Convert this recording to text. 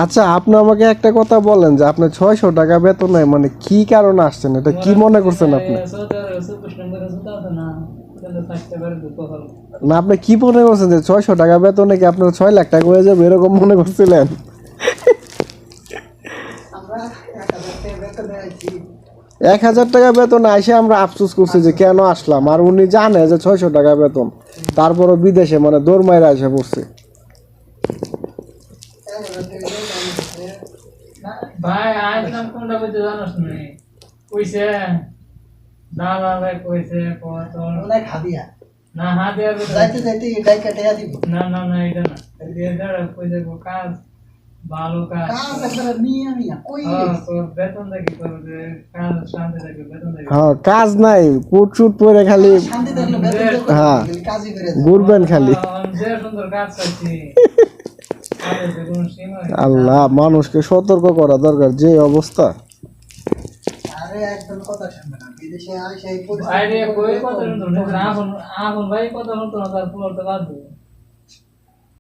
আচ্ছা আপনি আমাকে একটা কথা বলেন যে আপনি 600 টাকা বেতনে মানে কি কারণে আসছেন, এটা কি মনে করছেন আপনি? না আপনি কি মনে করছেন যে 600 টাকা বেতনে কি আপনার 6 লাখ টাকা হয়ে যাবে এরকম মনে করছিলেন? 1000 টাকা বেতনে এসে আমরা আফসোস করছি যে কেন আসলাম, আর উনি জানে যে 600 টাকা বেতন, তারপরও বিদেশে মানে দৌড় মাইরা এসে পড়ছে। ভাই আইলাম কোনটা বলতে জানাস না কইছে না না ভাই কইছে কত না খাবিয়া না হাদিয়া যাইতে যাইতে এটাই কেটে দিব না না না এটা না এটা কইছে কাজ ভালো কাজ কাজ একবার নিয়ে মিয়া কই তো বেতন দেখি করবে কাজ শান্তি দেখি বেতন দেখি হ্যাঁ কাজ নাই, কোট শুট পরে খালি শান্তি দেখলে বেতন দেখলে হ্যাঁ কাজই করে ঘুরবেন খালি। যে সুন্দর কাজ করছি আল্লাহ, মানুষকে সতর্ক করা দরকার যে অবস্থা। আরে একদম কথা শুনবে না বিদেশে আসে এই পরিস্থিতি আরে কই কথা শুনতো না আপন ভাই কথা শুনতো না তার পুরো তো বাদ